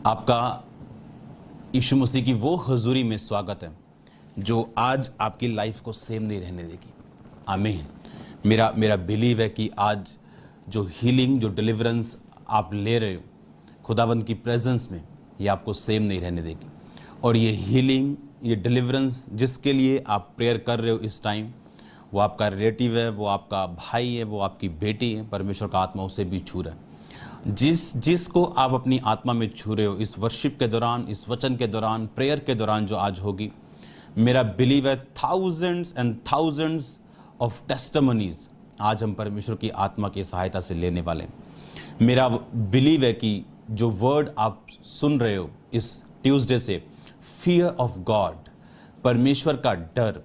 आपका यीशु मसीह की वो हजूरी में स्वागत है जो आज आपकी लाइफ को सेम नहीं रहने देगी। आमीन। मेरा बिलीव है कि आज जो हीलिंग, जो डिलीवरेंस आप ले रहे हो खुदावंद की प्रेजेंस में, ये आपको सेम नहीं रहने देगी। और ये हीलिंग, ये डिलीवरेंस जिसके लिए आप प्रेयर कर रहे हो इस टाइम, वो आपका रिलेटिव है, वो आपका भाई है, वो आपकी बेटी है। परमेश्वर का आत्मा उसे भी छू रहा है। जिसको आप अपनी आत्मा में छू रहे हो इस वर्शिप के दौरान, इस वचन के दौरान, प्रेयर के दौरान जो आज होगी, मेरा बिलीव है thousands and thousands of testimonies आज हम परमेश्वर की आत्मा की सहायता से लेने वाले हैं। मेरा बिलीव है कि जो वर्ड आप सुन रहे हो इस ट्यूसडे से, फियर ऑफ गॉड, परमेश्वर का डर,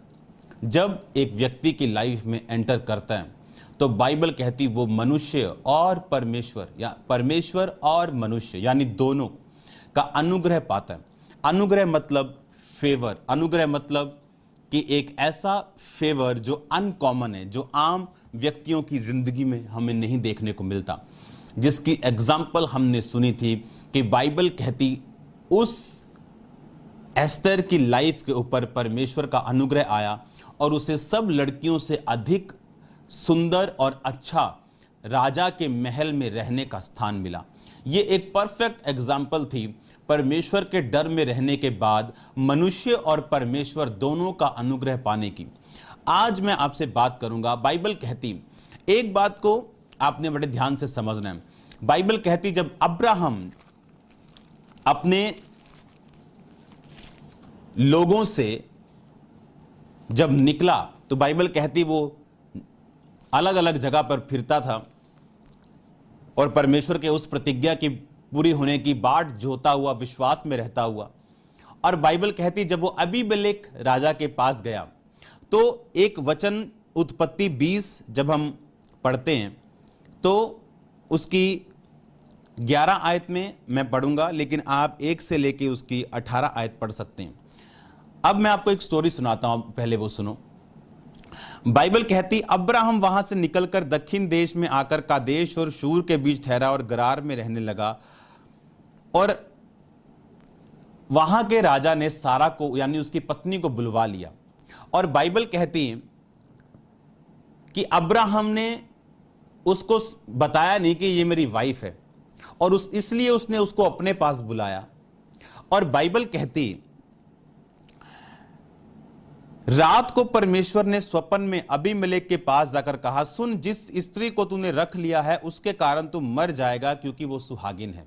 जब एक व्यक्ति की लाइफ में एंटर करता है तो बाइबल कहती वो मनुष्य और परमेश्वर, या परमेश्वर और मनुष्य यानी दोनों का अनुग्रह पाता है। अनुग्रह मतलब फेवर, अनुग्रह मतलब कि एक ऐसा फेवर जो अनकॉमन है, जो आम व्यक्तियों की जिंदगी में हमें नहीं देखने को मिलता, जिसकी एग्जाम्पल हमने सुनी थी कि बाइबल कहती उस एस्तर की लाइफ के ऊपर परमेश्वर का अनुग्रह आया और उसे सब लड़कियों से अधिक सुंदर और अच्छा राजा के महल में रहने का स्थान मिला। ये एक परफेक्ट एग्जाम्पल थी परमेश्वर के डर में रहने के बाद मनुष्य और परमेश्वर दोनों का अनुग्रह पाने की। आज मैं आपसे बात करूंगा। बाइबल कहती, एक बात को आपने बड़े ध्यान से समझना है। बाइबल कहती जब अब्राहम अपने लोगों से जब निकला तो बाइबल कहती वो अलग अलग जगह पर फिरता था और परमेश्वर के उस प्रतिज्ञा की पूरी होने की बाट जोता हुआ, विश्वास में रहता हुआ। और बाइबल कहती जब वो अबीमेलेक राजा के पास गया तो एक वचन उत्पत्ति 20 जब हम पढ़ते हैं तो उसकी 11 आयत में मैं पढ़ूंगा, लेकिन आप 1 से लेके उसकी 18 आयत पढ़ सकते हैं। अब मैं आपको एक स्टोरी सुनाता हूं, पहले वो सुनो। बाइबल कहती अब्राहम वहां से निकलकर दक्षिण देश में आकर कादेश और शूर के बीच ठहरा और गरार में रहने लगा। और वहां के राजा ने सारा को यानी उसकी पत्नी को बुलवा लिया। और बाइबल कहती है कि अब्राहम ने उसको बताया नहीं कि ये मेरी वाइफ है, और इसलिए उसने उसको अपने पास बुलाया। और बाइबल कहती रात को परमेश्वर ने स्वप्न में अबीमेलेक के पास जाकर कहा, सुन, जिस स्त्री को तूने रख लिया है उसके कारण तू मर जाएगा, क्योंकि वो सुहागिन है।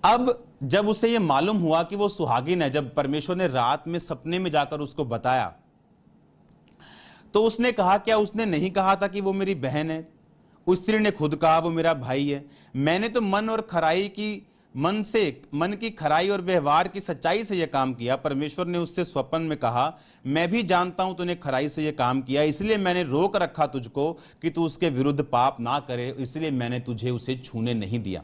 अब जब उसे यह मालूम हुआ कि वो सुहागिन है, जब परमेश्वर ने रात में सपने में जाकर उसको बताया, तो उसने कहा, क्या उसने नहीं कहा था कि वो मेरी बहन है? उस स्त्री ने खुद कहा वो मेरा भाई है। मैंने तो मन की खराई और व्यवहार की सच्चाई से यह काम किया। परमेश्वर ने उससे स्वप्न में कहा, मैं भी जानता हूं तूने खराई से यह काम किया, इसलिए मैंने रोक रखा तुझको कि तू उसके विरुद्ध पाप ना करे, इसलिए मैंने तुझे उसे छूने नहीं दिया।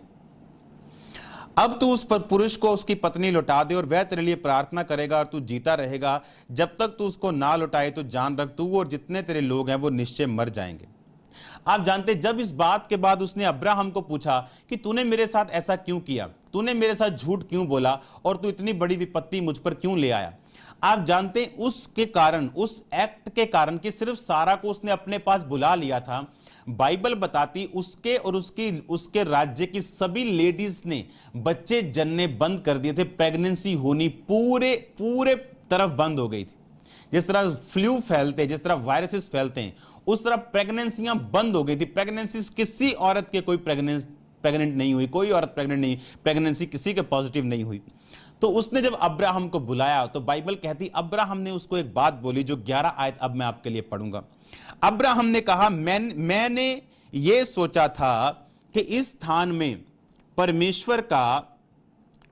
अब तू उस पुरुष को उसकी पत्नी लौटा दे और वह तेरे लिए प्रार्थना करेगा और तू जीता रहेगा। जब तक तू उसको ना लौटाए तो जान रख, तू और जितने तेरे लोग हैं वो निश्चय मर जाएंगे। आप जानते, जब इस बात के बाद उसने अब्राहम को पूछा कि तूने मेरे साथ ऐसा क्यों किया, तूने मेरे साथ झूठ क्यों बोला और तू इतनी बड़ी विपत्ति मुझ पर क्यों ले आया। आप जानते उसके कारण, उस एक्ट के कारण कि सिर्फ सारा को उसने अपने पास बुला लिया था, बाइबल बताती उसके और उसके राज्य की सभी लेडीज ने बच्चे जन्ने बंद कर दिए थे। प्रेगनेंसी होनी पूरे तरफ बंद हो गई थी। जिस तरह फ्लू फैलते, जिस तरह वायरसेस फैलते हैं, उस तरह प्रेगनेंसियां बंद हो गई थी। प्रेगनेंसी किसी औरत के कोई प्रेग्नेंट नहीं हुई, कोई औरत प्रेग्नेंट नहीं, प्रेगनेंसी किसी के पॉजिटिव नहीं हुई। तो उसने जब अब्राहम को बुलाया तो बाइबल कहती अब्राहम ने उसको एक बात बोली, जो 11 आयत अब मैं आपके लिए पढ़ूंगा। अब्राहम ने कहा, मैंने ये सोचा था कि इस स्थान में परमेश्वर का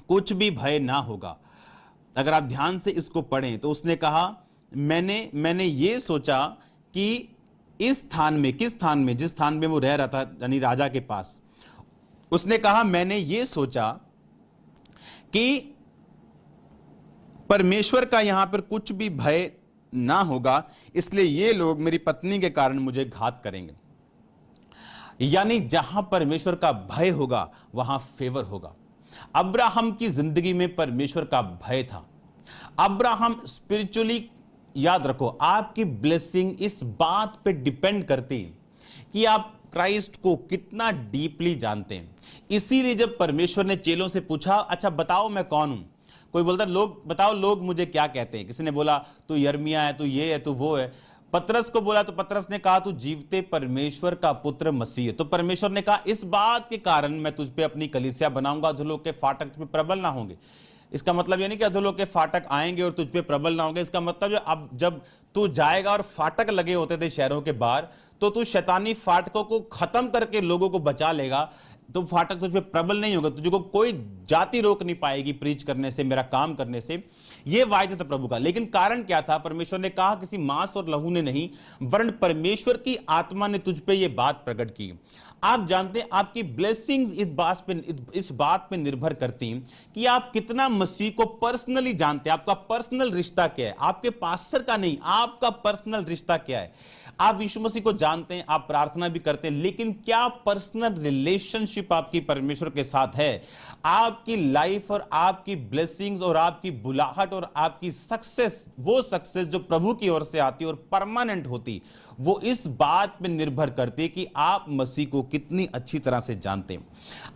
कुछ भी भय ना होगा। अगर आप ध्यान से इसको पढ़ें तो उसने कहा, मैंने ये सोचा कि इस स्थान में, किस स्थान में, जिस स्थान में वो रह रहा था यानी राजा के पास, उसने कहा मैंने ये सोचा कि परमेश्वर का यहां पर कुछ भी भय ना होगा, इसलिए ये लोग मेरी पत्नी के कारण मुझे घात करेंगे। यानी जहां परमेश्वर का भय होगा वहां फेवर होगा। अब्राहम की जिंदगी में परमेश्वर का भय था। अब्राहम स्पिरिचुअली, याद रखो, आपकी ब्लेसिंग इस बात पे डिपेंड करती है कि आप क्राइस्ट को कितना डीपली जानते हैं। इसीलिए जब परमेश्वर ने चेलों से पूछा, अच्छा बताओ मैं कौन हूं, कोई बोलता लोग बताओ लोग मुझे क्या कहते हैं, किसी ने बोला तू यिर्मयाह है, तू ये है, तू वो है। पतरस को बोला तो पतरस ने कहा तू जीवते परमेश्वर का पुत्र मसीह है। तो परमेश्वर ने कहा इस बात के कारण मैं तुझ पे अपनी कलीसिया बनाऊंगा, अधोलोक के फाटक तुझ पे प्रबल ना होंगे। इसका मतलब ये नहीं कि अधोलोक के फाटक आएंगे और तुझ पे प्रबल ना होंगे। इसका मतलब अब जब तू जाएगा और फाटक लगे होते थे शहरों के बाहर, तो तू शैतानी फाटकों को खत्म करके लोगों को बचा लेगा, तो फाटक तुझ पे प्रबल नहीं होगा, तुझको कोई जाति रोक नहीं पाएगी प्रीच करने से, मेरा काम करने से। यह वायदा था प्रभु का। लेकिन कारण क्या था? परमेश्वर ने कहा किसी मांस और लहू ने नहीं, वरन परमेश्वर की आत्मा ने तुझ पे यह बात प्रकट की। आप जानते हैं आपकी ब्लेसिंग्स इस बात पे निर्भर करती हैं कि आप कितना मसीह को पर्सनली जानते हैं। आपका पर्सनल रिश्ता क्या है? आपके पास्टर का नहीं, आपका पर्सनल रिश्ता क्या है? आप यीशु मसीह को जानते हैं, आप प्रार्थना भी करते हैं, लेकिन क्या पर्सनल रिलेशनशिप आपकी परमेश्वर के साथ है? आपकी लाइफ और आपकी ब्लेसिंग्स और आपकी बुलाहट और आपकी सक्सेस, वो सक्सेस जो प्रभु की ओर से आती और परमानेंट होती, वो इस बात पे निर्भर करती है कि आप मसीह को कितनी अच्छी तरह से जानते हैं।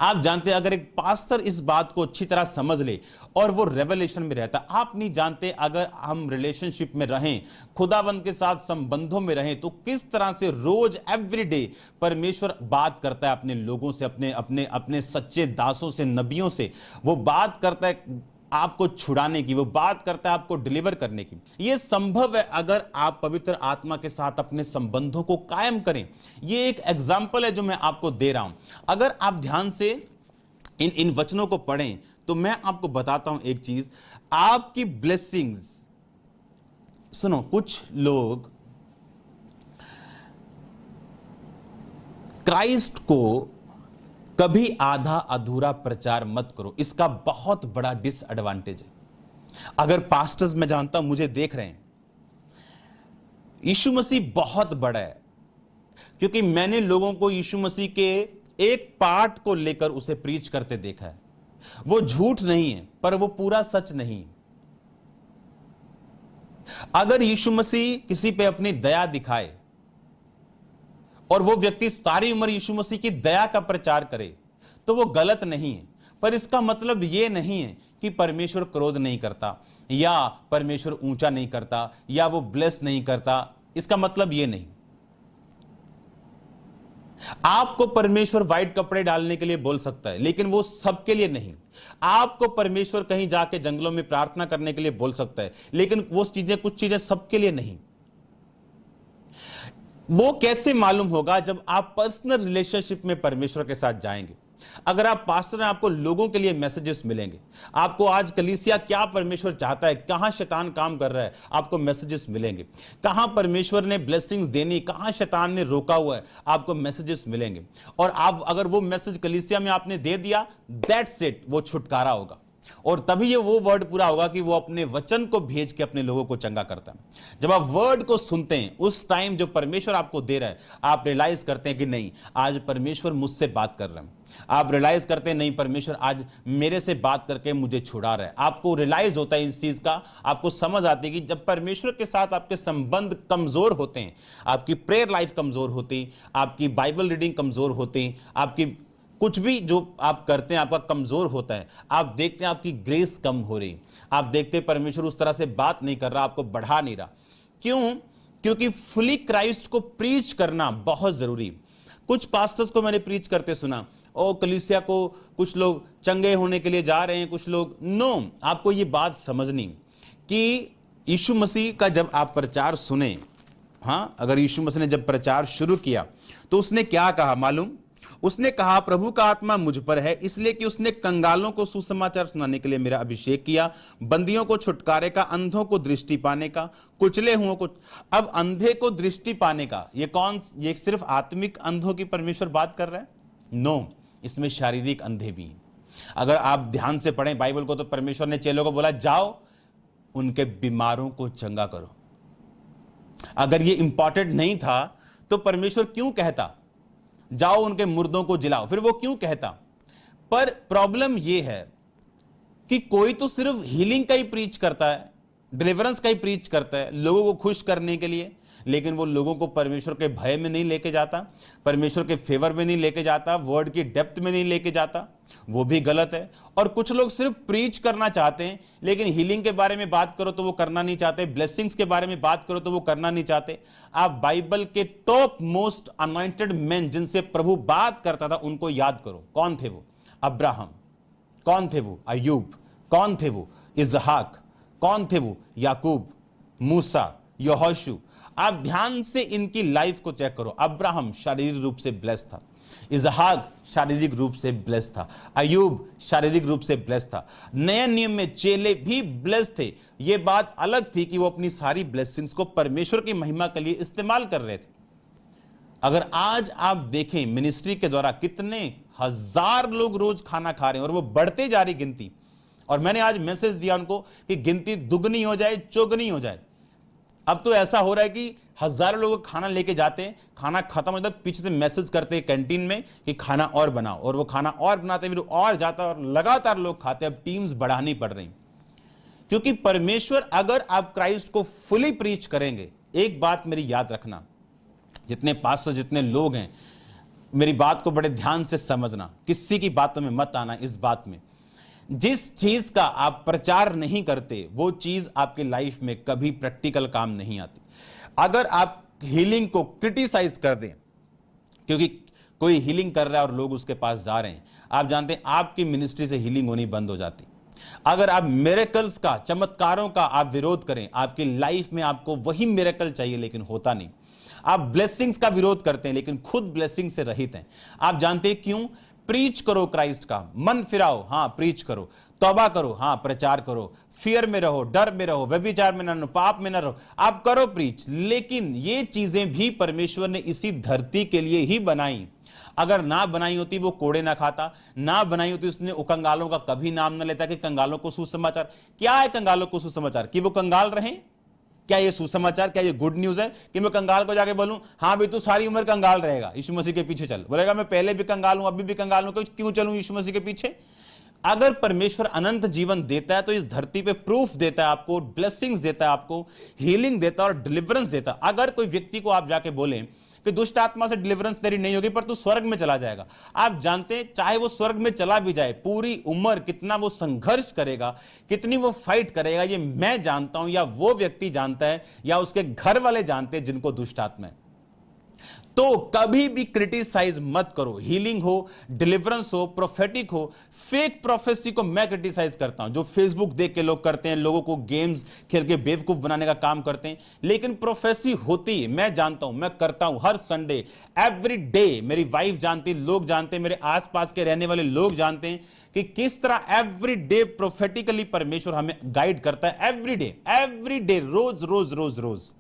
आप जानते हैं अगर एक पास्टर इस बात को अच्छी तरह समझ ले और वो रेवलेशन में रहता, आप नहीं जानते अगर हम रिलेशनशिप में रहें, खुदावंद के साथ संबंधों में रहें, तो किस तरह से रोज एवरीडे परमेश्वर बात करता है अपने लोगों से, अपने अपने अपने सच्चे दासों से, नबियों से। वो बात करता है आपको छुड़ाने की, वो बात करता है आपको डिलीवर करने की। यह संभव है अगर आप पवित्र आत्मा के साथ अपने संबंधों को कायम करें। यह एक एग्जाम्पल है जो मैं आपको दे रहा हूं। अगर आप ध्यान से इन वचनों को पढ़ें तो मैं आपको बताता हूं एक चीज, आपकी ब्लेसिंग्स, सुनो, कुछ लोग क्राइस्ट को कभी आधा अधूरा प्रचार मत करो, इसका बहुत बड़ा डिसएडवांटेज है। अगर पास्टर्स मैं जानता हूं मुझे देख रहे हैं, यीशु मसीह बहुत बड़ा है, क्योंकि मैंने लोगों को यीशु मसीह के एक पार्ट को लेकर उसे प्रीच करते देखा है। वो झूठ नहीं है पर वो पूरा सच नहीं है। अगर यीशु मसीह किसी पे अपनी दया दिखाए और वो व्यक्ति सारी उम्र यीशु मसीह की दया का प्रचार करे तो वो गलत नहीं है, पर इसका मतलब ये नहीं है कि परमेश्वर क्रोध नहीं करता या परमेश्वर ऊंचा नहीं करता या वो ब्लेस नहीं करता। इसका मतलब ये नहीं। आपको परमेश्वर व्हाइट कपड़े डालने के लिए बोल सकता है, लेकिन वो सबके लिए नहीं। आपको परमेश्वर कहीं जाके जंगलों में प्रार्थना करने के लिए बोल सकता है, लेकिन वो चीजें, कुछ चीजें सबके लिए नहीं। वो कैसे मालूम होगा? जब आप पर्सनल रिलेशनशिप में परमेश्वर के साथ जाएंगे। अगर आप पास्टर हैं, आपको लोगों के लिए मैसेजेस मिलेंगे। आपको आज कलीसिया क्या परमेश्वर चाहता है, कहां शैतान काम कर रहा है, आपको मैसेजेस मिलेंगे। कहां परमेश्वर ने ब्लेसिंग्स देनी, कहां शैतान ने रोका हुआ है, आपको मैसेजेस मिलेंगे। और आप अगर वो मैसेज कलीसिया में आपने दे दिया, दैट्स इट, वो छुटकारा होगा। और तभी ये वो वर्ड पूरा होगा कि वो अपने वचन को भेज के अपने लोगों को चंगा करता है। जब आप वर्ड को सुनते हैं, उस टाइम जो परमेश्वर आपको दे रहा है, आप रियलाइज करते हैं कि नहीं, आज परमेश्वर मुझसे बात कर रहे हैं। आप रियलाइज करते हैं, नहीं, परमेश्वर आज मेरे से बात करके मुझे छुड़ा रहा है। आपको रियलाइज होता है इस चीज का, आपको समझ आती है कि जब परमेश्वर के साथ आपके संबंध कमजोर होते हैं, आपकी प्रेयर लाइफ कमजोर होती, आपकी बाइबल रीडिंग कमजोर होती, आपकी कुछ भी जो आप करते हैं आपका कमजोर होता है, आप देखते हैं आपकी ग्रेस कम हो रही, आप देखते हैं परमेश्वर उस तरह से बात नहीं कर रहा, आपको बढ़ा नहीं रहा। क्यों? क्योंकि फुली क्राइस्ट को प्रीच करना बहुत जरूरी। कुछ पास्टर्स को मैंने प्रीच करते सुना, और कलीसिया को कुछ लोग चंगे होने के लिए जा रहे हैं, कुछ लोग नो। आपको ये बात समझनी कि यीशु मसीह का जब आप प्रचार सुने, हाँ, अगर यीशु मसीह ने जब प्रचार शुरू किया तो उसने क्या कहा मालूम? उसने कहा, प्रभु का आत्मा मुझ पर है, इसलिए कि उसने कंगालों को सुसमाचार सुनाने के लिए मेरा अभिषेक किया, बंदियों को छुटकारे का, अंधों को दृष्टि पाने का, कुचले हुओं को। अब अंधे को दृष्टि पाने का, ये सिर्फ आत्मिक अंधों की परमेश्वर बात कर रहा है? नो, इसमें शारीरिक अंधे भी हैं। अगर आप ध्यान से पढ़ें बाइबल को, तो परमेश्वर ने चेलों को बोला, जाओ उनके बीमारों को चंगा करो। अगर ये इंपॉर्टेंट नहीं था तो परमेश्वर क्यों कहता, जाओ उनके मुर्दों को जिलाओ? फिर वो क्यों कहता? पर प्रॉब्लम यह है कि कोई तो सिर्फ हीलिंग का ही प्रीच करता है, डिलीवरेंस का ही प्रीच करता है लोगों को खुश करने के लिए, लेकिन वो लोगों को परमेश्वर के भय में नहीं लेके जाता, परमेश्वर के फेवर में नहीं लेके जाता, वर्ड की डेप्थ में नहीं लेके जाता, वो भी गलत है। और कुछ लोग सिर्फ प्रीच करना चाहते हैं, लेकिन हीलिंग के बारे में बात करो तो वो करना नहीं चाहते, ब्लेसिंग्स के बारे में बात करो तो वो करना नहीं चाहते। आप बाइबल के टॉप मोस्ट अनॉइंटेड मैन जिनसे प्रभु बात करता था उनको याद करो। कौन थे वो? अब्राहम। कौन थे वो? अय्यूब। कौन थे वो? इजहाक। कौन थे वो? याकूब, मूसा, यहोशू। आप ध्यान से इनकी लाइफ को चेक करो। अब्राहम शारीरिक रूप से ब्लेस्ड था, इजहाक शारीरिक रूप से ब्लेस्ड था, अय्यूब शारीरिक रूप से ब्लेस्ड था। नए नियम में चेले भी ब्लेस्ड थे। यह बात अलग थी कि वो अपनी सारी ब्लेसिंग्स को परमेश्वर की महिमा के लिए इस्तेमाल कर रहे थे। अगर आज आप देखें मिनिस्ट्री के द्वारा कितने हजार लोग रोज खाना खा रहे हैं और वो बढ़ते जा रही गिनती, और मैंने आज मैसेज दिया उनको कि गिनती दुगनी हो जाए, चौगनी हो जाए। अब तो ऐसा हो रहा है कि हजारों लोग खाना लेके जाते हैं, खाना खत्म हो जाता है, पीछे से मैसेज करते हैं कैंटीन में कि खाना और बनाओ, और वो खाना और बनाते फिर और जाता है और लगातार लोग खाते हैं। अब टीम्स बढ़ानी पड़ रही, क्योंकि परमेश्वर, अगर आप क्राइस्ट को फुली प्रीच करेंगे, एक बात मेरी याद रखना, जितने पास्टर, जितने लोग हैं, मेरी बात को बड़े ध्यान से समझना, किसी की बातों में मत आना। इस बात में जिस चीज का आप प्रचार नहीं करते वो चीज आपकी लाइफ में कभी प्रैक्टिकल काम नहीं आती। अगर आप हीलिंग को क्रिटिसाइज कर दें, क्योंकि कोई हीलिंग कर रहा है और लोग उसके पास जा रहे हैं, आप जानते हैं आपकी मिनिस्ट्री से हीलिंग होनी बंद हो जाती। अगर आप मिरेकल्स का, चमत्कारों का आप विरोध करें, आपकी लाइफ में आपको वही मिरेकल चाहिए लेकिन होता नहीं। आप ब्लेसिंग्स का विरोध करते हैं लेकिन खुद ब्लेसिंग से रहित हैं। आप जानते हैं क्यों? प्रीच करो क्राइस्ट का, मन फिराओ, हां प्रीच करो, तौबा करो, हां प्रचार करो, फियर में रहो, डर में रहो, व्यभिचार में न रहो, पाप में न रहो, आप करो प्रीच। लेकिन ये चीजें भी परमेश्वर ने इसी धरती के लिए ही बनाई। अगर ना बनाई होती वो कोड़े ना खाता, ना बनाई होती उसने कंगालों का कभी नाम ना लेता कि कंगालों को सुसमाचार। क्या है कंगालों को सुसमाचार? कि वो कंगाल रहें? क्या ये सुसमाचार, क्या ये गुड न्यूज है कि मैं कंगाल को जाके बोलूं हां भाई तू सारी उम्र कंगाल रहेगा, यीशु मसीह के पीछे चल? बोलेगा मैं पहले भी कंगाल हूं, अभी भी कंगाल हूं, क्यों चलूं यीशु मसीह के पीछे? अगर परमेश्वर अनंत जीवन देता है तो इस धरती पे प्रूफ देता है आपको, ब्लेसिंग्स देता है आपको, हीलिंग देता है और डिलीवरेंस देता है। अगर कोई व्यक्ति को आप जाके बोलें कि दुष्ट आत्मा से डिलीवरेंस तेरी नहीं होगी पर तू स्वर्ग में चला जाएगा, आप जानते हैं चाहे वो स्वर्ग में चला भी जाए, पूरी उम्र कितना वो संघर्ष करेगा, कितनी वो फाइट करेगा, ये मैं जानता हूं, या वो व्यक्ति जानता है, या उसके घर वाले जानते हैं जिनको दुष्ट आत्मा है। तो कभी भी क्रिटिसाइज मत करो। हीलिंग हो, डिलीवरेंस हो, प्रोफेटिक हो। फेक प्रोफेसी को मैं क्रिटिसाइज करता हूं, जो फेसबुक देख के लोग करते हैं, लोगों को गेम्स खेल के बेवकूफ बनाने का काम करते हैं। लेकिन प्रोफेसी होती है, मैं जानता हूं, मैं करता हूं हर संडे, एवरी डे। मेरी वाइफ जानती, लोग जानते हैं, मेरे आसपास के रहने वाले लोग जानते हैं कि किस तरह एवरी डे प्रोफेटिकली परमेश्वर हमें गाइड करता है। एवरी डे, रोज रोज रोज रोज,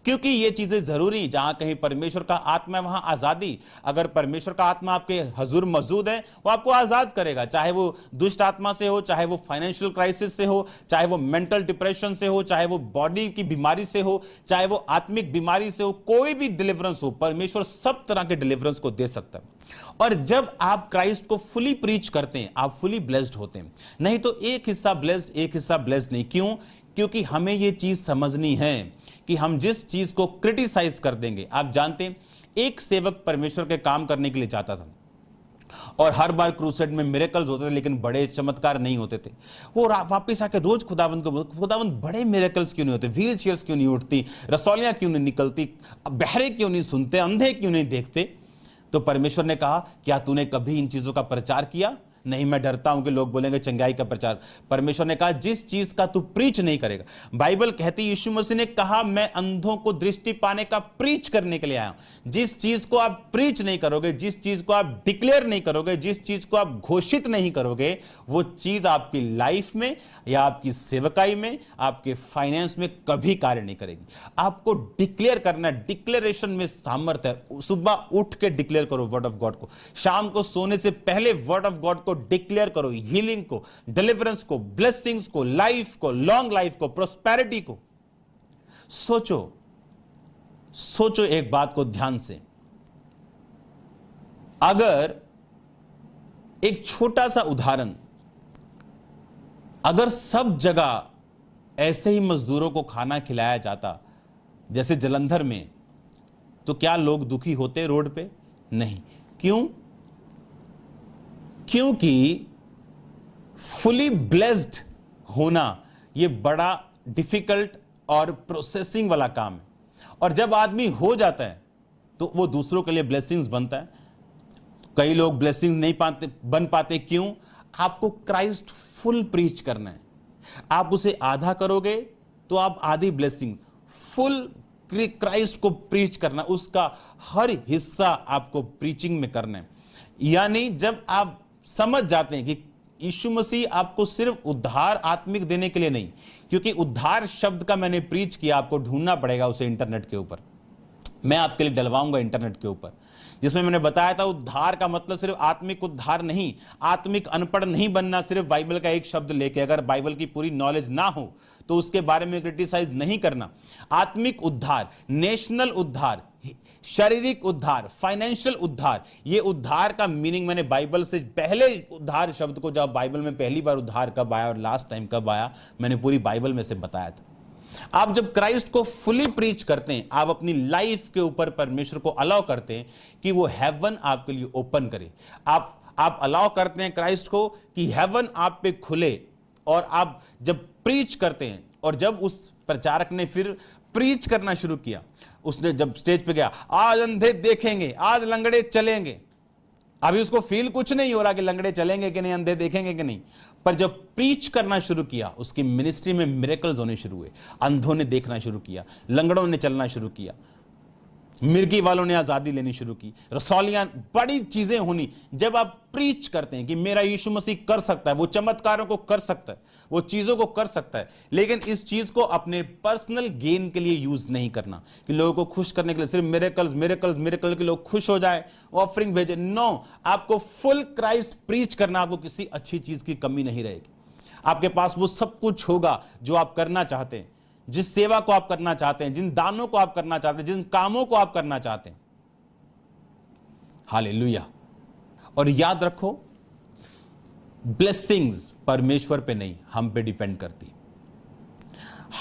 क्योंकि ये चीजें जरूरी। जहां कहीं परमेश्वर का आत्मा है वहां आजादी। अगर परमेश्वर का आत्मा आपके हजूर मौजूद है वो आपको आजाद करेगा, चाहे वो दुष्ट आत्मा से हो, चाहे वो फाइनेंशियल क्राइसिस से हो, चाहे वो मेंटल डिप्रेशन से हो, चाहे वो बॉडी की बीमारी से हो, चाहे वो आत्मिक बीमारी से हो, कोई भी डिलीवरेंस हो, परमेश्वर सब तरह के डिलीवरेंस को दे सकता है। और जब आप क्राइस्ट को फुली प्रीच करते हैं आप फुली ब्लेस्ड होते हैं। नहीं तो एक हिस्सा ब्लेस्ड, एक हिस्सा ब्लेस्ड नहीं। क्यों? क्योंकि हमें यह चीज समझनी है कि हम जिस चीज को क्रिटिसाइज कर देंगे, आप जानते हैं एक सेवक परमेश्वर के काम करने के लिए जाता था और हर बार क्रूसेड में मिरेकल्स होते थे लेकिन बड़े चमत्कार नहीं होते थे। वो वापस आके रोज खुदावंद को बोलते, खुदावंद बड़े मिरेकल्स क्यों नहीं होते, व्हील चेयर्स क्यों नहीं उठती, रसौलियां क्यों नहीं निकलती, बहरे क्यों नहीं सुनते, अंधे क्यों नहीं देखते? तो परमेश्वर ने कहा क्या तूने कभी इन चीजों का प्रचार किया? नहीं, मैं डरता हूं कि लोग बोलेंगे चंगाई का प्रचार। परमेश्वर ने कहा जिस चीज का तू प्रीच नहीं करेगा। बाइबल कहती है, यीशु मसीह ने कहा मैं अंधों को दृष्टि पाने का प्रीच करने के लिए आया हूं। जिस चीज को आप प्रीच नहीं करोगे, जिस चीज को आप डिक्लेयर नहीं करोगे, जिस चीज को आप घोषित नहीं करोगे, वो चीज आपकी लाइफ में या आपकी सेवकाई में, आपके फाइनेंस में कभी कार्य नहीं करेगी। आपको डिक्लेयर करना, डिक्लेरेशन में सामर्थ्य है। सुबह उठ के डिक्लेयर करो वर्ड ऑफ गॉड को, शाम को सोने से पहले वर्ड ऑफ गॉड को डिक्लेयर करो, हीलिंग को, डिलीवरेंस को, ब्लेसिंग्स को, लाइफ को, लॉन्ग लाइफ को, प्रोस्पेरिटी को। सोचो एक बात को ध्यान से, अगर एक छोटा सा उदाहरण, अगर सब जगह ऐसे ही मजदूरों को खाना खिलाया जाता जैसे जलंधर में, तो क्या लोग दुखी होते रोड पे? नहीं। क्यों? क्योंकि फुली ब्लेस्ड होना ये बड़ा डिफिकल्ट और प्रोसेसिंग वाला काम है, और जब आदमी हो जाता है तो वो दूसरों के लिए ब्लेसिंग्स बनता है। कई लोग ब्लेसिंग्स नहीं बन पाते। क्यों? आपको क्राइस्ट फुल प्रीच करना है। आप उसे आधा करोगे तो आप आधी ब्लेसिंग, फुल क्राइस्ट को प्रीच करना, उसका हर हिस्सा आपको प्रीचिंग में करना है। यानी जब आप समझ जाते हैं कि यीशु मसीह आपको सिर्फ उद्धार आत्मिक देने के लिए नहीं, क्योंकि उद्धार शब्द का मैंने प्रीच किया, आपको ढूंढना पड़ेगा उसे इंटरनेट के ऊपर, मैं आपके लिए डलवाऊंगा इंटरनेट के ऊपर, जिसमें मैंने बताया था उद्धार का मतलब सिर्फ आत्मिक उद्धार नहीं, आत्मिक अनपढ़ नहीं बनना सिर्फ बाइबल का एक शब्द लेके। अगर बाइबल की पूरी नॉलेज ना हो तो उसके बारे में क्रिटिसाइज नहीं करना। आत्मिक उद्धार, नेशनल उद्धार, शारीरिक उद्धार, फाइनेंशियल उद्धार, ये उद्धार का मीनिंग मैंने बाइबल से पहले, उद्धार शब्द को जब बाइबल में पहली बार उद्धार कब आया और लास्ट टाइम कब आया, मैंने पूरी बाइबल में से बताया था। आप जब क्राइस्ट को फुली प्रीच करते हैं, आप अपनी लाइफ के ऊपर परमेश्वर को अलाउ करते हैं कि वो हेवन आपके लिए ओपन करे। आप अलाउ करते हैं क्राइस्ट को कि हेवन आप पे खुले, और आप जब प्रीच करते हैं, और जब उस प्रचारक ने फिर प्रीच करना शुरू किया, उसने जब स्टेज पे गया, आज अंधे देखेंगे, आज लंगड़े चलेंगे। अभी उसको फील कुछ नहीं हो रहा कि लंगड़े चलेंगे कि नहीं, अंधे देखेंगे कि नहीं, पर जब प्रीच करना शुरू किया, उसकी मिनिस्ट्री में मिरेकल्स होने शुरू हुए। अंधों ने देखना शुरू किया, लंगड़ों ने चलना शुरू किया, मिर्गी वालों ने आजादी लेनी शुरू की, रसौलियां, बड़ी चीजें होनी। जब आप प्रीच करते हैं कि मेरा यीशु मसीह कर सकता है, वो चमत्कारों को कर सकता है, वो चीजों को कर सकता है, लेकिन इस चीज को अपने पर्सनल गेन के लिए यूज नहीं करना कि लोगों को खुश करने के लिए सिर्फ मिरेकल्स मिरेकल्स मिरेकल के लोग खुश हो जाए, ऑफरिंग भेजे। नो, आपको फुल क्राइस्ट प्रीच करना, आपको किसी अच्छी चीज की कमी नहीं रहेगी। आपके पास वो सब कुछ होगा जो आप करना चाहते हैं, जिस सेवा को आप करना चाहते हैं, जिन दानों को आप करना चाहते हैं, जिन कामों को आप करना चाहते हैं। हालेलुया। और याद रखो, ब्लेसिंग्स परमेश्वर पे नहीं, हम पे डिपेंड करती।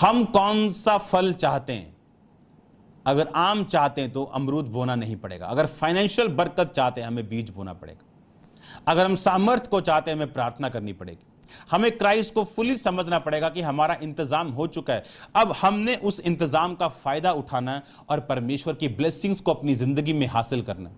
हम कौन सा फल चाहते हैं। अगर आम चाहते हैं तो अमरूद बोना नहीं पड़ेगा। अगर फाइनेंशियल बरकत चाहते हैं, हमें बीज बोना पड़ेगा। अगर हम सामर्थ्य को चाहते हैं, हमें प्रार्थना करनी पड़ेगी। हमें क्राइस्ट को फुली समझना पड़ेगा कि हमारा इंतजाम हो चुका है, अब हमने उस इंतजाम का फायदा उठाना है और परमेश्वर की ब्लेसिंग्स को अपनी जिंदगी में हासिल करना है।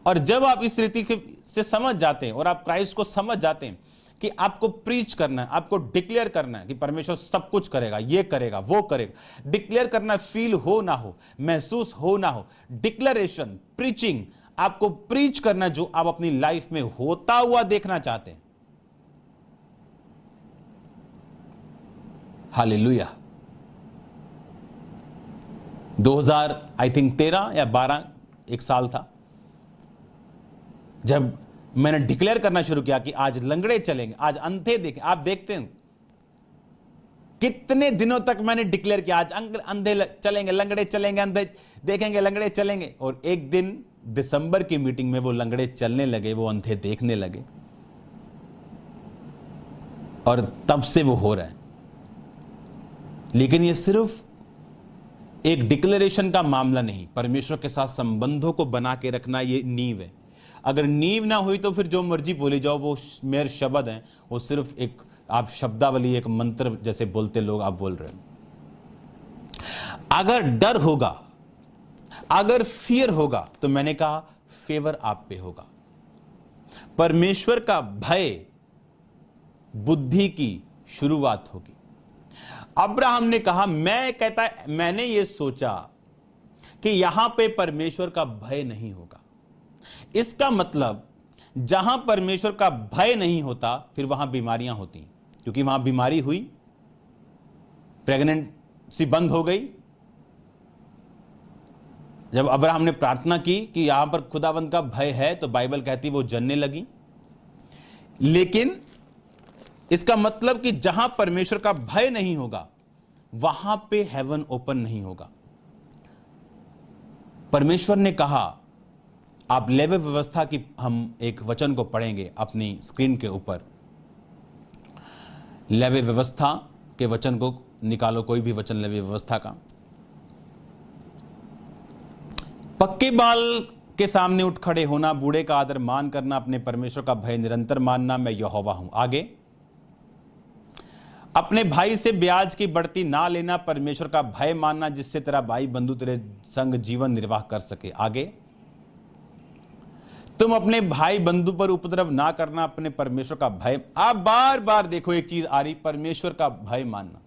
और जब आप इस रीति से समझ जाते हैं और आप क्राइस्ट को समझ जाते हैं कि आपको प्रीच करना है, आपको डिक्लेयर करना है कि परमेश्वर सब कुछ करेगा, ये करेगा, वो करेगा। डिक्लेयर करना, फील हो ना हो, महसूस हो ना हो, डिक्लेरेशन, प्रीचिंग, आपको प्रीच करना जो आप अपनी लाइफ में होता हुआ देखना चाहते हैं। हालेलुया। 2000 आई थिंक 13 या 12 एक साल था जब मैंने डिक्लेयर करना शुरू किया कि आज लंगड़े चलेंगे, आज अंधे देखें। आप देखते हैं कितने दिनों तक मैंने डिक्लेयर किया, आज अंधे चलेंगे, लंगड़े चलेंगे, अंधे देखेंगे, लंगड़े चलेंगे। और एक दिन दिसंबर की मीटिंग में वो लंगड़े चलने लगे, वो अंधे देखने लगे, और तब से वो हो रहा है। लेकिन ये सिर्फ एक डिक्लेरेशन का मामला नहीं, परमेश्वर के साथ संबंधों को बना के रखना ये नींव है। अगर नींव ना हुई तो फिर जो मर्जी बोले जाओ, वो मेरे शब्द हैं, वो सिर्फ एक आप शब्दावली, एक मंत्र जैसे बोलते लोग आप बोल रहे हैं। अगर डर होगा, अगर फियर होगा, तो मैंने कहा फेवर आप पे होगा। परमेश्वर का भय बुद्धि की शुरुआत होगी। अब्राहम ने कहा, मैंने ये सोचा कि यहां पे परमेश्वर का भय नहीं होगा। इसका मतलब जहां परमेश्वर का भय नहीं होता, फिर वहां बीमारियां होती, क्योंकि वहां बीमारी हुई, प्रेगनेंसी बंद हो गई। जब अब्राहम ने प्रार्थना की कि यहां पर खुदावंद का भय है, तो बाइबल कहती वो जनने लगी। लेकिन इसका मतलब कि जहां परमेश्वर का भय नहीं होगा, वहां पे हेवन ओपन नहीं होगा। परमेश्वर ने कहा, आप लेवी व्यवस्था की हम एक वचन को पढ़ेंगे अपनी स्क्रीन के ऊपर। लेवी व्यवस्था के वचन को निकालो, कोई भी वचन लेवी व्यवस्था का। पक्के बाल के सामने उठ खड़े होना, बूढ़े का आदर मान करना, अपने परमेश्वर का भय निरंतर मानना, मैं यहोवा हूं। आगे, अपने भाई से ब्याज की बढ़ती ना लेना, परमेश्वर का भय मानना, जिससे तेरा भाई बंधु तेरे संग जीवन निर्वाह कर सके। आगे, तुम अपने भाई बंधु पर उपद्रव ना करना, अपने परमेश्वर का भय। आप बार बार देखो एक चीज आ रही, परमेश्वर का भय मानना,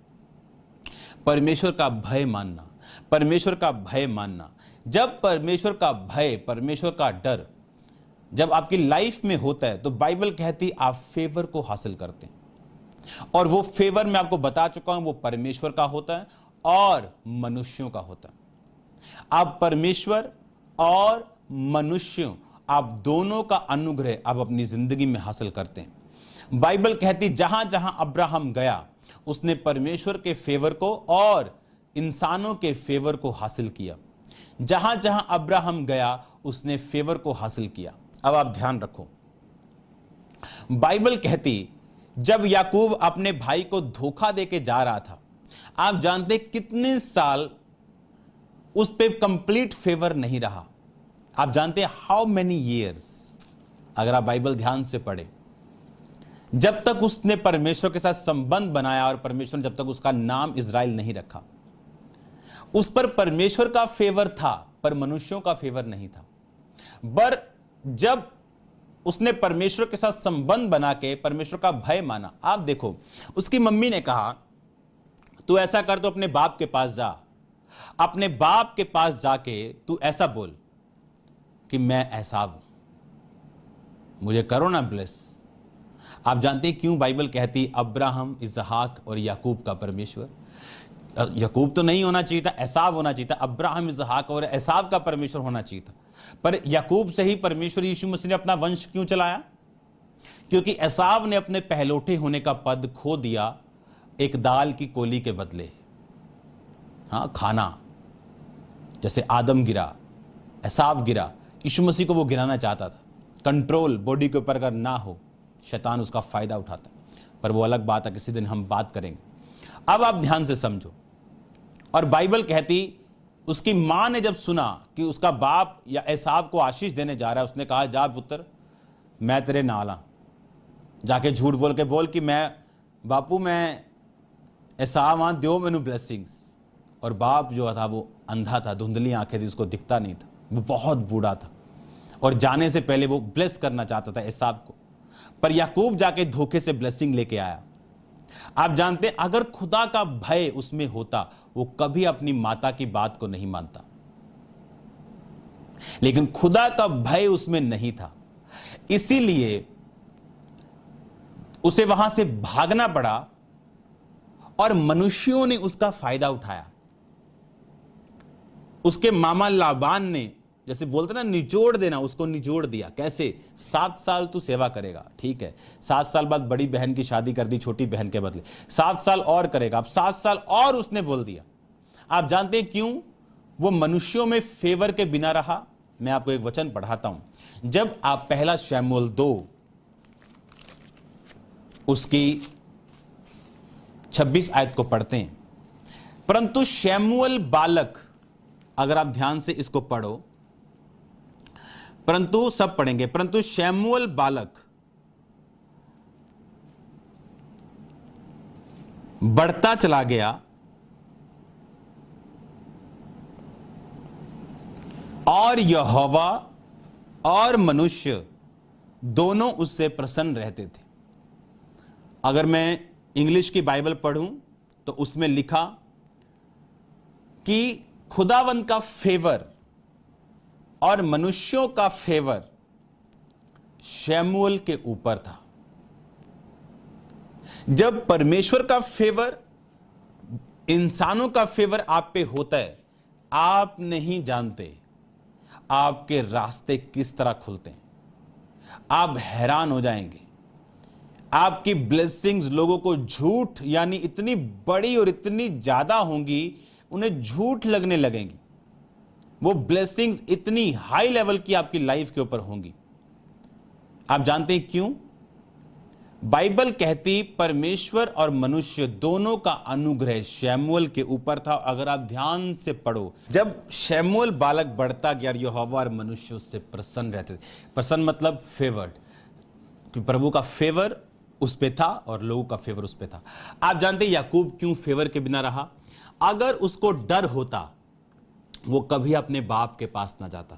परमेश्वर का भय मानना, परमेश्वर का भय मानना। जब परमेश्वर का भय, परमेश्वर का डर जब आपकी लाइफ में होता है तो बाइबल कहती आप फेवर को हासिल करते हैं। और वो फेवर मैं आपको बता चुका हूं, वो परमेश्वर का होता है और मनुष्यों का होता है। आप परमेश्वर और मनुष्यों, आप दोनों का अनुग्रह आप अपनी जिंदगी में हासिल करते हैं। बाइबल कहती जहां जहां अब्राहम गया उसने परमेश्वर के फेवर को और इंसानों के फेवर को हासिल किया। जहां जहां अब्राहम गया उसने फेवर को हासिल किया। अब आप ध्यान रखो, बाइबल कहती जब याकूब अपने भाई को धोखा देके जा रहा था, आप जानते कितने साल उस पे कंप्लीट फेवर नहीं रहा। आप जानते हैं हाउ मेनी ईयर्स, अगर आप बाइबल ध्यान से पढ़े, जब तक उसने परमेश्वर के साथ संबंध बनाया और परमेश्वर जब तक उसका नाम इज़राइल नहीं रखा, उस पर परमेश्वर का फेवर था पर मनुष्यों का फेवर नहीं था। पर जब उसने परमेश्वर के साथ संबंध बना के परमेश्वर का भय माना, आप देखो उसकी मम्मी ने कहा तू ऐसा कर, तो अपने बाप के पास जा, अपने बाप के पास जाके तू ऐसा बोल कि मैं एसाव हूं, मुझे करो ना ब्लेस। आप जानते हैं क्यों बाइबल कहती अब्राहम, इसहाक और याकूब का परमेश्वर? याकूब तो नहीं होना चाहिए था, एसाव होना चाहिए था। अब्राहम, इसहाक और एसाव का परमेश्वर होना चाहिए था। पर याकूब से ही परमेश्वर यीशु मसीह ने अपना वंश क्यों चलाया? क्योंकि एसाव ने अपने पहलौठे होने का पद खो दिया एक दाल की कोली के बदले। हाँ, खाना, जैसे आदम गिरा, एसाव गिरा, यीशु मसीह को वो गिराना चाहता था। कंट्रोल बॉडी के ऊपर अगर ना हो, शैतान उसका फायदा उठाता। पर वो अलग बात है, किसी दिन हम बात करेंगे। अब आप ध्यान से समझो। और बाइबल कहती उसकी मां ने जब सुना कि उसका बाप या एसाव को आशीष देने जा रहा है, उसने कहा जा पुत्र, मैं तेरे नाल हां। जाके झूठ बोल के बोल कि मैं बापू मैं एसाव हां, दो मैनू ब्लेसिंग्स। और बाप जो था वो अंधा था, धुंधली आंखें थी, उसको दिखता नहीं था, वो बहुत बूढ़ा था और जाने से पहले वो ब्लेस करना चाहता था एसाव को। पर याकूब जाके धोखे से ब्लेसिंग लेके आया। आप जानते हैं अगर खुदा का भय उसमें होता, वो कभी अपनी माता की बात को नहीं मानता। लेकिन खुदा का भय उसमें नहीं था, इसीलिए उसे वहां से भागना पड़ा और मनुष्यों ने उसका फायदा उठाया। उसके मामा लाबान ने, जैसे बोलते ना निचोड़ देना, उसको निचोड़ दिया। कैसे? 7 साल तू सेवा करेगा, ठीक है। 7 साल बाद बड़ी बहन की शादी कर दी छोटी बहन के बदले, 7 साल और करेगा। अब 7 साल और उसने बोल दिया। आप जानते हैं क्यों वो मनुष्यों में फेवर के बिना रहा? मैं आपको एक वचन पढ़ाता हूं। जब आप पहला शमूएल 2 उसकी 26 आयत को पढ़ते हैं, परंतु शमूएल बालक, अगर आप ध्यान से इसको पढ़ो, परंतु सब पढ़ेंगे, परंतु शमूएल बालक बढ़ता चला गया और यहोवा और मनुष्य दोनों उससे प्रसन्न रहते थे। अगर मैं इंग्लिश की बाइबल पढ़ूं तो उसमें लिखा कि खुदावंत का फेवर और मनुष्यों का फेवर शमूएल के ऊपर था। जब परमेश्वर का फेवर, इंसानों का फेवर आप पे होता है, आप नहीं जानते आपके रास्ते किस तरह खुलते हैं। आप हैरान हो जाएंगे। आपकी ब्लेसिंग्स लोगों को झूठ, यानी इतनी बड़ी और इतनी ज्यादा होंगी, उन्हें झूठ लगने लगेंगी। वो ब्लेसिंग्स इतनी हाई लेवल की आपकी लाइफ के ऊपर होंगी। आप जानते हैं क्यों? बाइबल कहती परमेश्वर और मनुष्य दोनों का अनुग्रह शमूएल के ऊपर था। अगर आप ध्यान से पढ़ो, जब शमूएल बालक बढ़ता गया, यहोवा और मनुष्य उससे प्रसन्न रहते थे। प्रसन्न मतलब फेवर्ड, कि प्रभु का फेवर उस पे था और लोगों का फेवर उस पे था। आप जानते हैं याकूब क्यों फेवर के बिना रहा? अगर उसको डर होता, वो कभी अपने बाप के पास ना जाता,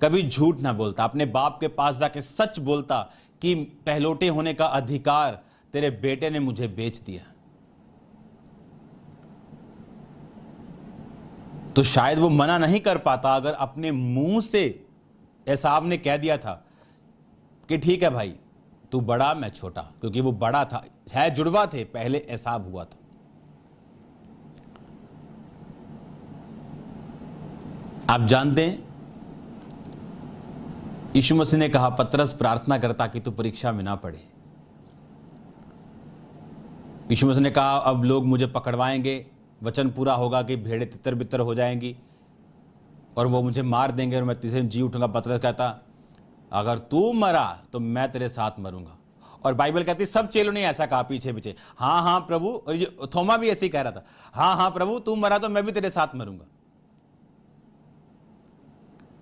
कभी झूठ ना बोलता, अपने बाप के पास जाके सच बोलता कि पहलौठे होने का अधिकार तेरे बेटे ने मुझे बेच दिया। तो शायद वो मना नहीं कर पाता अगर अपने मुंह से एसाव ने कह दिया था कि ठीक है भाई, तू बड़ा मैं छोटा, क्योंकि वो बड़ा था, है जुड़वा थे, पहले एसाव हुआ था। आप जानते हैं यीशु मसीह ने कहा, पतरस प्रार्थना करता कि तू परीक्षा में ना पड़े। यीशु मसीह ने कहा, अब लोग मुझे पकड़वाएंगे, वचन पूरा होगा कि भेड़ें तितर बितर हो जाएंगी और वो मुझे मार देंगे और मैं तीसरे दिन जी उठूंगा। पतरस कहता, अगर तू मरा तो मैं तेरे साथ मरूंगा। और बाइबल कहती सब चेलों ने ऐसा कहा पीछे पीछे, हाँ हाँ प्रभु। और ये थोमा भी ऐसे ही कह रहा था, हाँ हाँ प्रभु, तू मरा तो मैं भी तेरे साथ मरूंगा।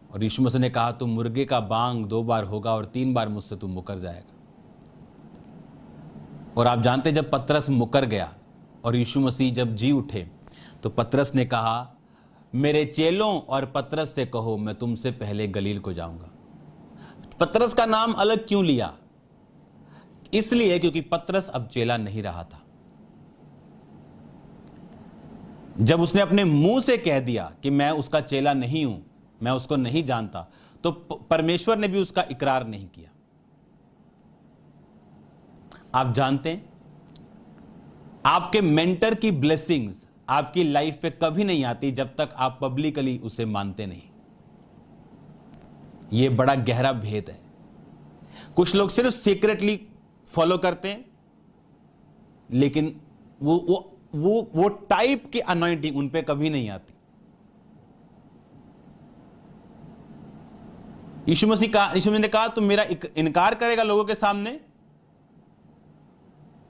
और यीशु मसीह ने कहा, तू मुर्गे का बांग 2 बार होगा और 3 बार मुझसे तू मुकर जाएगा। और आप जानते जब पतरस मुकर गया और यीशु मसीह जब जी उठे, तो पतरस ने कहा, मेरे चेलों और पतरस से कहो मैं तुमसे पहले गलील को जाऊंगा। पतरस का नाम अलग क्यों लिया? इसलिए क्योंकि पतरस अब चेला नहीं रहा था। जब उसने अपने मुंह से कह दिया कि मैं उसका चेला नहीं हूं, मैं उसको नहीं जानता, तो परमेश्वर ने भी उसका इकरार नहीं किया। आप जानते हैं आपके मेंटर की ब्लेसिंग्स आपकी लाइफ पे कभी नहीं आती जब तक आप पब्लिकली उसे मानते नहीं। यह बड़ा गहरा भेद है। कुछ लोग सिर्फ सीक्रेटली फॉलो करते हैं, लेकिन वो टाइप की अनॉइंटिंग उन पे कभी नहीं आती। यीशु मसीह ने कहा, तुम मेरा इनकार करेगा लोगों के सामने,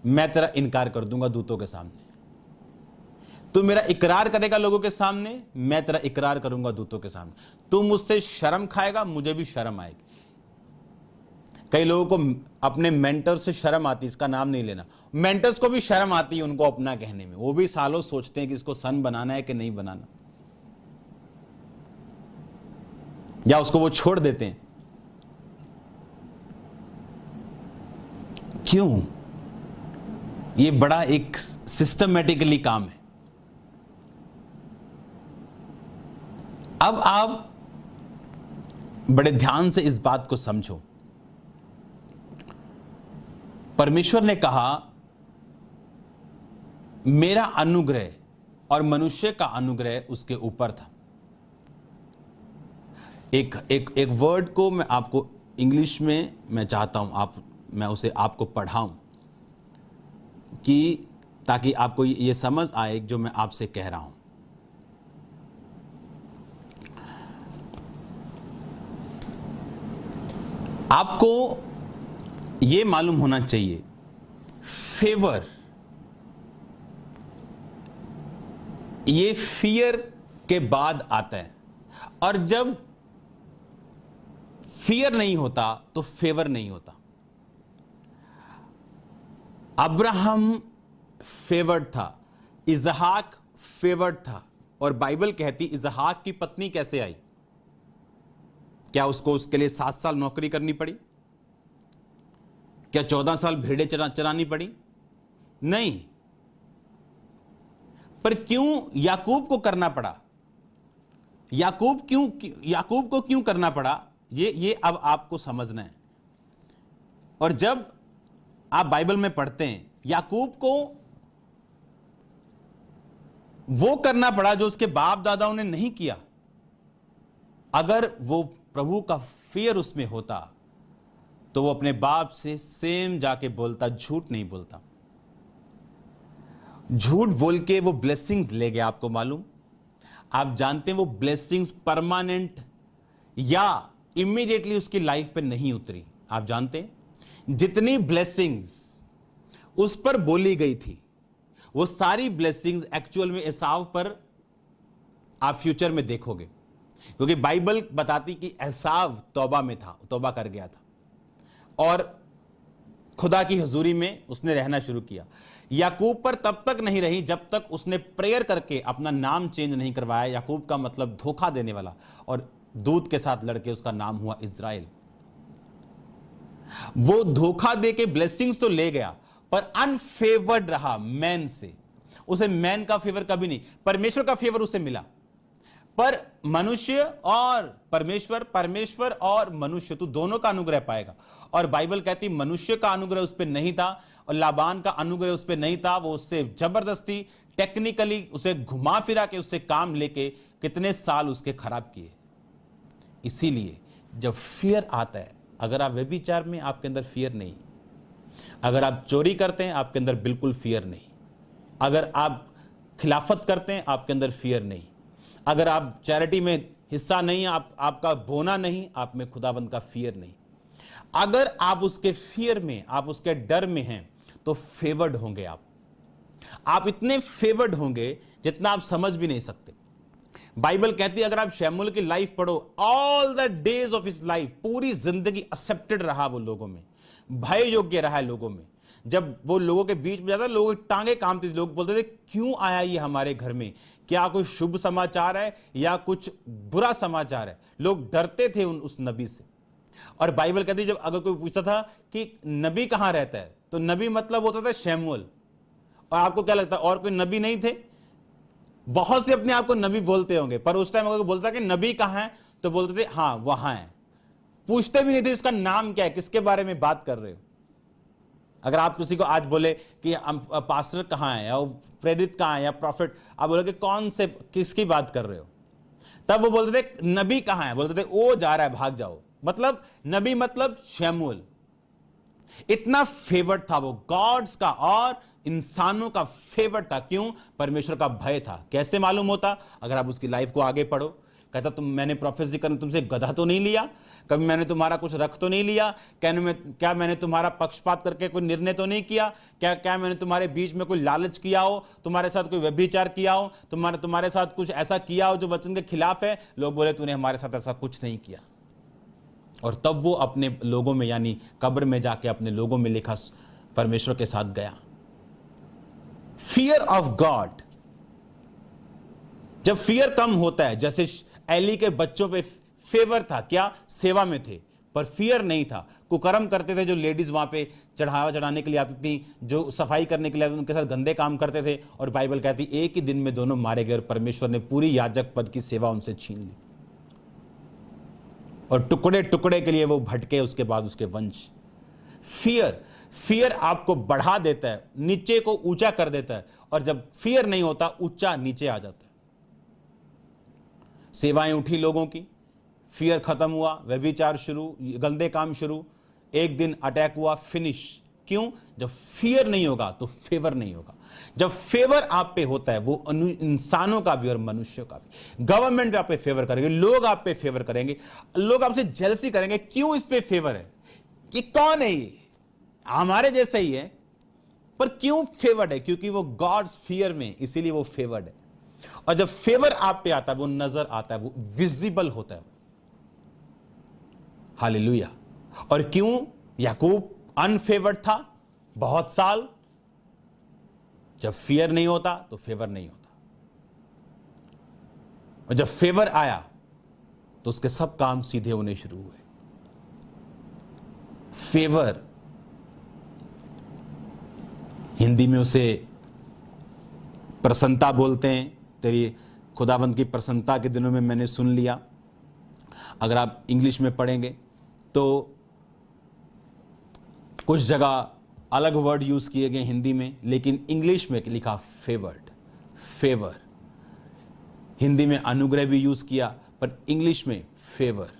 मैं तेरा इनकार कर दूंगा दूतों के सामने। तू मेरा इकरार करेगा लोगों के सामने, मैं तेरा इकरार करूंगा दूतों के सामने। तू मुझसे शर्म खाएगा, मुझे भी शर्म आएगी। कई लोगों को अपने मेंटर से शर्म आती, इसका नाम नहीं लेना। मेंटर्स को भी शर्म आती है उनको अपना कहने में। वो भी सालों सोचते हैं कि इसको सन बनाना है कि नहीं बनाना, या उसको वो छोड़ देते हैं। क्यों? ये बड़ा एक सिस्टमेटिकली काम है। अब आप बड़े ध्यान से इस बात को समझो। परमेश्वर ने कहा, मेरा अनुग्रह और मनुष्य का अनुग्रह उसके ऊपर था। एक वर्ड को मैं आपको इंग्लिश में मैं चाहता हूं मैं उसे आपको पढ़ाऊं, कि ताकि आपको ये समझ आए जो मैं आपसे कह रहा हूं। आपको ये मालूम होना चाहिए, फेवर ये फियर के बाद आता है, और जब फियर नहीं होता तो फेवर नहीं होता। अब्राहम फेवर्ड था, इजहाक फेवर्ड था, और बाइबल कहती इजहाक की पत्नी कैसे आई? क्या उसको उसके लिए 7 साल नौकरी करनी पड़ी? क्या 14 साल भेड़ें चरानी पड़ी? नहीं। पर क्यों याकूब को करना पड़ा? याकूब को क्यों करना पड़ा? ये अब आपको समझना है। और जब आप बाइबल में पढ़ते हैं, याकूब को वो करना पड़ा जो उसके बाप दादाओं ने नहीं किया। अगर वो प्रभु का फियर उसमें होता तो वो अपने बाप से सेम जाके बोलता, झूठ नहीं बोलता। झूठ बोल के वो ब्लेसिंग्स ले गया। आपको मालूम, आप जानते हैं वो ब्लेसिंग्स परमानेंट या इमीडिएटली उसकी लाइफ पे नहीं उतरी। आप जानते हैं जितनी ब्लेसिंग्स उस पर बोली गई थी वो सारी ब्लेसिंग्स एक्चुअल में एसाव पर आप फ्यूचर में देखोगे, क्योंकि बाइबल बताती कि एसाव तौबा में था, तौबा कर गया था और खुदा की हजूरी में उसने रहना शुरू किया। याकूब पर तब तक नहीं रही जब तक उसने प्रेयर करके अपना नाम चेंज नहीं करवाया। याकूब का मतलब धोखा देने वाला, और दूत के साथ लड़के उसका नाम हुआ इज़राइल। वो धोखा दे के ब्लेसिंग्स तो ले गया पर अनफेवर्ड रहा मैन से। उसे मैन का फेवर कभी नहीं, परमेश्वर का फेवर उसे मिला। पर मनुष्य और परमेश्वर, परमेश्वर और मनुष्य, तू दोनों का अनुग्रह पाएगा। और बाइबल कहती मनुष्य का अनुग्रह उस पर नहीं था और लाबान का अनुग्रह उस पर नहीं था। वो उससे जबरदस्ती टेक्निकली उसे घुमा फिरा के उससे काम लेके कितने साल उसके खराब किए। इसीलिए जब फियर आता है, अगर आप व्यभिचार में आपके अंदर फियर नहीं, अगर आप चोरी करते हैं आपके अंदर बिल्कुल फियर नहीं, अगर आप खिलाफत करते हैं आपके अंदर फियर नहीं, अगर आप चैरिटी में हिस्सा नहीं, आपका बोना नहीं, आप में खुदावंद का फियर नहीं, अगर आप उसके फियर में, आप उसके डर में हैं तो फेवर्ड होंगे। आप इतने फेवर्ड होंगे जितना आप समझ भी नहीं सकते। बाइबल कहती है अगर आप शमूएल की लाइफ पढ़ो, all the days of his life, पूरी जिंदगी एक्सेप्टेड रहा वो लोगों में, भय योग्य रहा है लोगों में। जब वो लोगों के बीच में जाता, लोगों की टांगे कांपती थी, लोग बोलते थे क्यों आया ये हमारे घर में, क्या कोई शुभ समाचार है या कुछ बुरा समाचार है। लोग डरते थे उस नबी से। और बाइबल कहती है जब अगर कोई पूछता था कि नबी कहां रहता है, तो नबी मतलब होता था शमूएल। और आपको क्या लगता है और कोई नबी नहीं थे? बहुत से अपने आप को नबी बोलते होंगे, पर उस टाइम अगर बोलता कि नबी कहां है तो बोलते थे हाँ वहां है। पूछते भी नहीं थे इसका नाम क्या है, किसके बारे में बात कर रहे हो। अगर आप किसी को आज बोले कि हम पास्टर कहाँ है या प्रेरित कहाँ है या प्रॉफिट, आप बोलोगे कौन से, किसकी बात कर रहे हो, तब वो बोलते थे नबी कहाँ है, बोलते थे वो जा रहा है भाग जाओ। मतलब नबी मतलब शमूएल। इतना फेवर्ड था वो गॉड्स का और इंसानों का फेवर्ड था। क्यों? परमेश्वर का भय था। कैसे मालूम होता? अगर आप उसकी लाइफ को आगे पढ़ो। कहता मैंने प्रोफेसी करने तुमसे गधा तो नहीं लिया, कभी मैंने तुम्हारा कुछ रख तो नहीं लिया, क्या मैंने तुम्हारा पक्षपात करके कोई निर्णय तो नहीं किया, क्या मैंने तुम्हारे बीच में कोई लालच किया हो, तुम्हारे साथ कोई व्यभिचार किया हो, तुम्हारे साथ कुछ ऐसा किया हो जो वचन के खिलाफ है। लोग बोले तूने हमारे साथ ऐसा कुछ नहीं किया। और तब वो अपने लोगों में यानी कब्र में जाके अपने लोगों में लिखा परमेश्वर के साथ गया। फियर ऑफ गॉड, जब फियर कम होता है, जैसे एली के बच्चों पे फेवर था, क्या सेवा में थे पर फियर नहीं था, कुकर्म करते थे। जो लेडीज वहां पे चढ़ावा चढ़ाने के लिए आती थी, जो सफाई करने के लिए आती थी, उनके साथ गंदे काम करते थे। और बाइबल कहती एक ही दिन में दोनों मारे गए और परमेश्वर ने पूरी याजक पद की सेवा उनसे छीन ली और टुकड़े टुकड़े के लिए वो भटके उसके बाद उसके वंश। फियर आपको बढ़ा देता है, नीचे को ऊंचा कर देता है, और जब फियर नहीं होता ऊंचा नीचे आ जाता है। सेवाएं उठी लोगों की, फियर खत्म हुआ, व्यभिचार शुरू, गंदे काम शुरू, एक दिन अटैक हुआ, फिनिश। क्यों? जब फियर नहीं होगा तो फेवर नहीं होगा। जब फेवर आप पे होता है, वो इंसानों का भी और मनुष्यों का भी, गवर्नमेंट आप पे फेवर करेंगे, लोग आप पे फेवर करेंगे, लोग आपसे जेलसी करेंगे। क्यों इस पे फेवर है, कि कौन है ये, हमारे जैसे ही है, पर क्यों फेवर्ड है? क्योंकि वो गॉड्स फियर में, इसीलिए वो फेवर्ड है। और जब फेवर आप पे आता है वो नजर आता है, वो विजिबल होता है। हालेलुया। और क्यों याकूब अनफेवर्ड था बहुत साल? जब फियर नहीं होता तो फेवर नहीं होता, और जब फेवर आया तो उसके सब काम सीधे होने शुरू हुए। फेवर, हिंदी में उसे प्रसन्नता बोलते हैं। तेरी खुदावंद की प्रसन्नता के दिनों में मैंने सुन लिया। अगर आप इंग्लिश में पढ़ेंगे तो कुछ जगह अलग वर्ड यूज किए गए हिंदी में, लेकिन इंग्लिश में लिखा फेवर्ड, फेवर। हिंदी में अनुग्रह भी यूज किया, पर इंग्लिश में फेवर,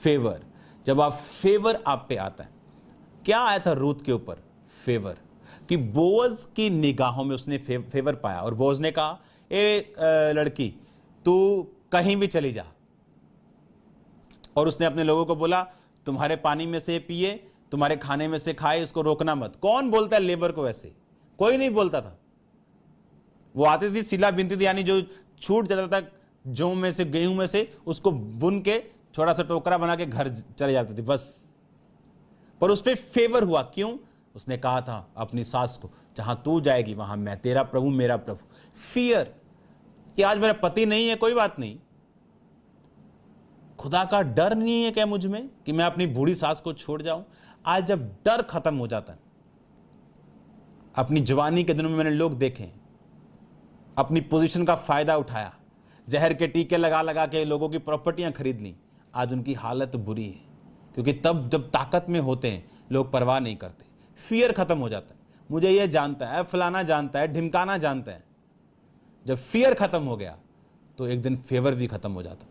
फेवर। जब आप फेवर आप पे आता है, क्या आया था रूथ के ऊपर? फेवर, कि बोअज की निगाहों में उसने फेवर पाया। और बोअज ने कहा ए लड़की, तू कहीं भी चली जा। और उसने अपने लोगों को बोला, तुम्हारे पानी में से पिए, तुम्हारे खाने में से खाए, इसको रोकना मत। कौन बोलता है लेबर को ऐसे? कोई नहीं बोलता था। वो आती थी, सिला बिनती थी, यानी जो छूट जाता था जौ में से, गेहूं में से, उसको बुन के छोटा सा टोकरा बना के घर चले जाते थे बस। पर उस पर फेवर हुआ। क्यों? उसने कहा था अपनी सास को, जहां तू जाएगी वहां मैं, तेरा प्रभु मेरा प्रभु। फियर कि आज मेरा पति नहीं है, कोई बात नहीं, खुदा का डर नहीं है क्या मुझ में कि मैं अपनी बूढ़ी सास को छोड़ जाऊं? आज जब डर खत्म हो जाता है, अपनी जवानी के दिनों में मैंने लोग देखे अपनी पोजीशन का फायदा उठाया, जहर के टीके लगा लगा के लोगों की प्रॉपर्टियां खरीद ली, आज उनकी हालत बुरी है। क्योंकि तब जब ताकत में होते हैं लोग परवाह नहीं करते, फियर खत्म हो जाता है। मुझे ये जानता है, फलाना जानता है, ढिमकाना जानता है। जब फियर खत्म हो गया तो एक दिन फेवर भी खत्म हो जाता।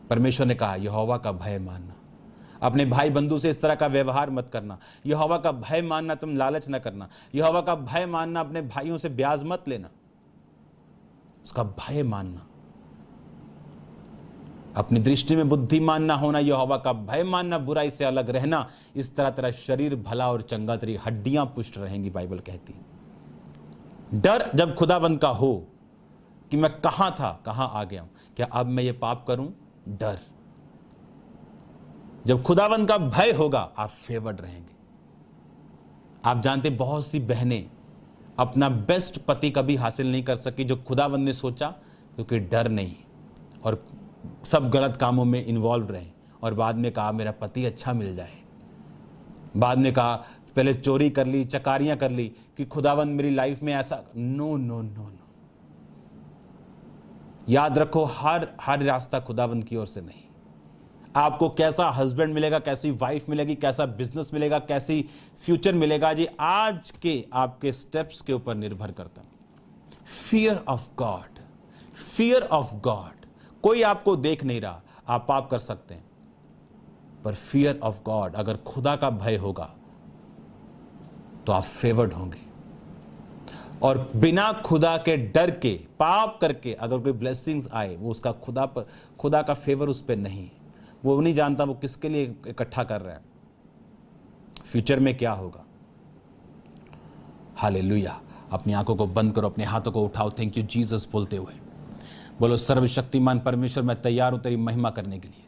परमेश्वर ने कहा यहोवा का भय मानना, अपने भाई बंधु से इस तरह का व्यवहार मत करना, यहोवा का भय मानना, तुम लालच न करना, यहोवा का भय मानना, अपने भाइयों से ब्याज मत लेना, उसका भय मानना, अपनी दृष्टि में बुद्धिमान ना होना, यहोवा का भय मानना, बुराई से अलग रहना। इस तरह तेरा शरीर भला और चंगा, तेरी हड्डियां पुष्ट रहेंगी, बाइबल कहती है। डर जब खुदावंद का हो कि मैं कहां था कहां आ गया हूं, क्या अब मैं ये पाप करूं? डर। जब खुदावंद का भय होगा आप फेवर्ड रहेंगे। आप जानते बहुत सी बहनें अपना बेस्ट पति कभी हासिल नहीं कर सकी जो खुदावंद ने सोचा, क्योंकि डर नहीं, और सब गलत कामों में इन्वॉल्व रहे, और बाद में कहा मेरा पति अच्छा मिल जाए, बाद में कहा पहले चोरी कर ली, चकारियां कर ली कि खुदावंद मेरी लाइफ में ऐसा। नो नो नो नो, याद रखो हर रास्ता खुदावंद की ओर से नहीं। आपको कैसा हस्बैंड मिलेगा, कैसी वाइफ मिलेगी, कैसा बिजनेस मिलेगा, कैसी फ्यूचर मिलेगा, जी आज के आपके स्टेप्स के ऊपर निर्भर करता है। Fear of God, fear of God. कोई आपको देख नहीं रहा, आप पाप कर सकते हैं, पर फियर ऑफ गॉड, अगर खुदा का भय होगा तो आप फेवर्ड होंगे। और बिना खुदा के डर के पाप करके अगर कोई ब्लेसिंग्स आए, वो उसका खुदा का फेवर उस पर नहीं है। वो नहीं जानता वो किसके लिए इकट्ठा कर रहा है, फ्यूचर में क्या होगा। हालेलुया। अपनी आंखों को बंद करो, अपने हाथों को उठाओ, थैंक यू जीसस बोलते हुए बोलो, सर्वशक्तिमान परमेश्वर मैं तैयार हूं तेरी महिमा करने के लिए।